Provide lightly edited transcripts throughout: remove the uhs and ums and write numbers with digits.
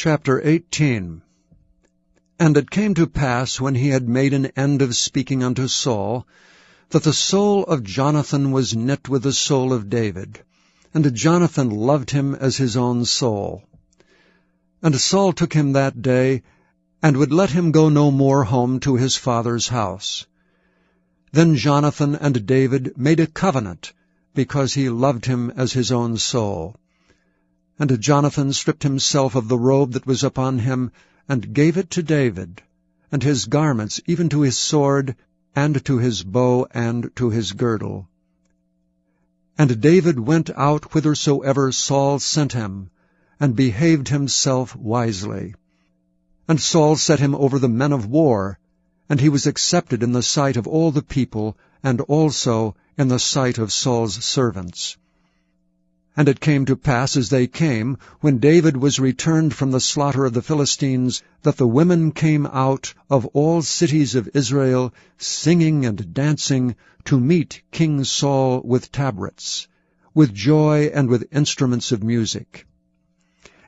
Chapter 18. And it came to pass, when he had made an end of speaking unto Saul, that the soul of Jonathan was knit with the soul of David, and Jonathan loved him as his own soul. And Saul took him that day, and would let him go no more home to his father's house. Then Jonathan and David made a covenant, because he loved him as his own soul. And Jonathan stripped himself of the robe that was upon him, and gave it to David, and his garments, even to his sword, and to his bow, and to his girdle. And David went out whithersoever Saul sent him, and behaved himself wisely. And Saul set him over the men of war, and he was accepted in the sight of all the people, and also in the sight of Saul's servants. And it came to pass, as they came, when David was returned from the slaughter of the Philistines, that the women came out of all cities of Israel, singing and dancing, to meet King Saul with tabrets, with joy and with instruments of music.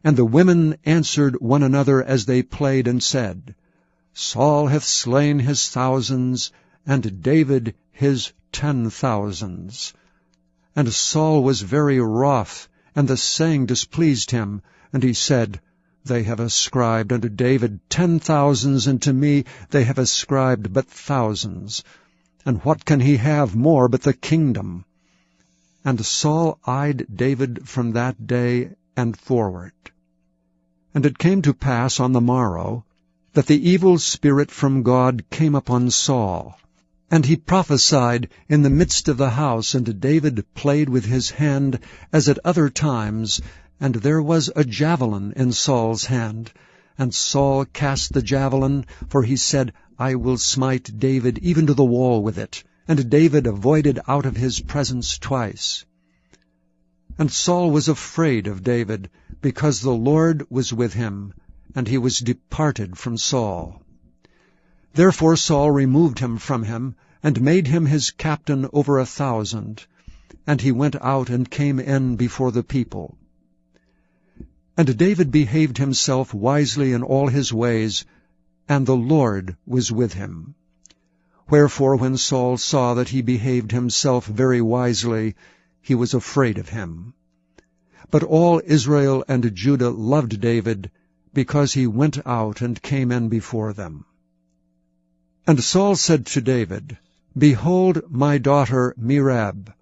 And the women answered one another as they played, and said, Saul hath slain his thousands, and David his 10,000s. And Saul was very wroth, and the saying displeased him. And he said, They have ascribed unto David 10,000s, and to me they have ascribed but thousands. And what can he have more but the kingdom? And Saul eyed David from that day and forward. And it came to pass on the morrow, that the evil spirit from God came upon Saul. And he prophesied in the midst of the house, and David played with his hand as at other times, and there was a javelin in Saul's hand. And Saul cast the javelin, for he said, I will smite David even to the wall with it. And David avoided out of his presence twice. And Saul was afraid of David, because the Lord was with him, and he was departed from Saul. Therefore Saul removed him from him, and made him his captain over 1,000. And he went out and came in before the people. And David behaved himself wisely in all his ways, and the Lord was with him. Wherefore when Saul saw that he behaved himself very wisely, he was afraid of him. But all Israel and Judah loved David, because he went out and came in before them. And Saul said to David, Behold my daughter Merab.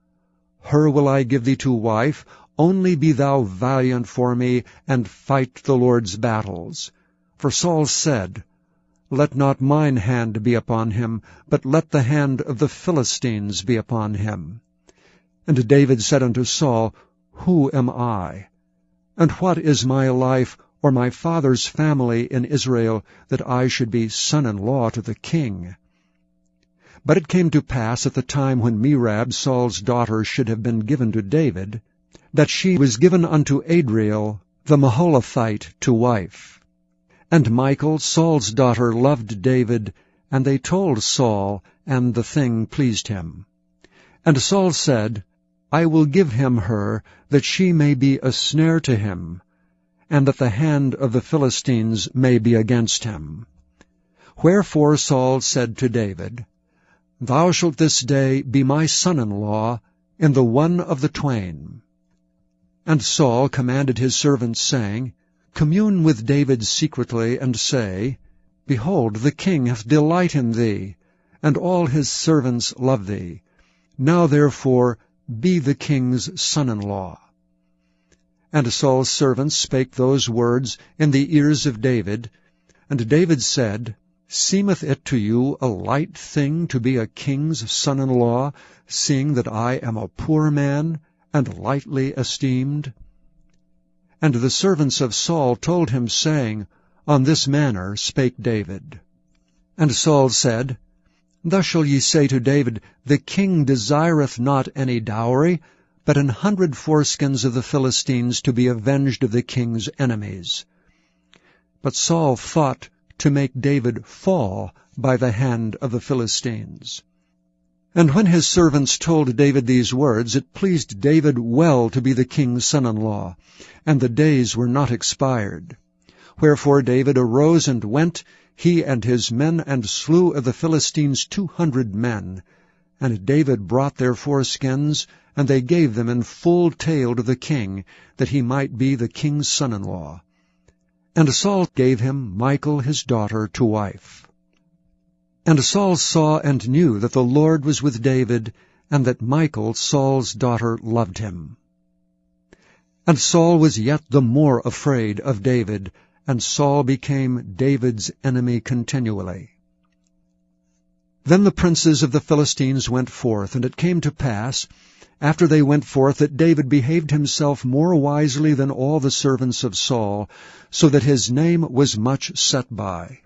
Her will I give thee to wife, only be thou valiant for me, and fight the Lord's battles. For Saul said, Let not mine hand be upon him, but let the hand of the Philistines be upon him. And David said unto Saul, Who am I? And what is my life, or my father's family in Israel, that I should be son-in-law to the king? But it came to pass at the time when Merab, Saul's daughter, should have been given to David, that she was given unto Adriel the Maholathite to wife. And Michal, Saul's daughter, loved David, and they told Saul, and the thing pleased him. And Saul said, I will give him her, that she may be a snare to him, and that the hand of the Philistines may be against him. Wherefore Saul said to David, Thou shalt this day be my son-in-law in the one of the twain. And Saul commanded his servants, saying, Commune with David secretly, and say, Behold, the king hath delight in thee, and all his servants love thee. Now therefore be the king's son-in-law. And Saul's servants spake those words in the ears of David. And David said, Seemeth it to you a light thing to be a king's son-in-law, seeing that I am a poor man, and lightly esteemed? And the servants of Saul told him, saying, On this manner spake David. And Saul said, Thus shall ye say to David, The king desireth not any dowry, but 100 foreskins of the Philistines, to be avenged of the king's enemies. But Saul thought to make David fall by the hand of the Philistines. And when his servants told David these words, it pleased David well to be the king's son-in-law, and the days were not expired. Wherefore David arose and went, he and his men, and slew of the Philistines 200 men. And David brought their foreskins, and they gave them in full tale to the king, that he might be the king's son-in-law. And Saul gave him Michal his daughter to wife. And Saul saw and knew that the Lord was with David, and that Michal Saul's daughter loved him. And Saul was yet the more afraid of David, and Saul became David's enemy continually. Then the princes of the Philistines went forth, and it came to pass, after they went forth, that David behaved himself more wisely than all the servants of Saul, so that his name was much set by.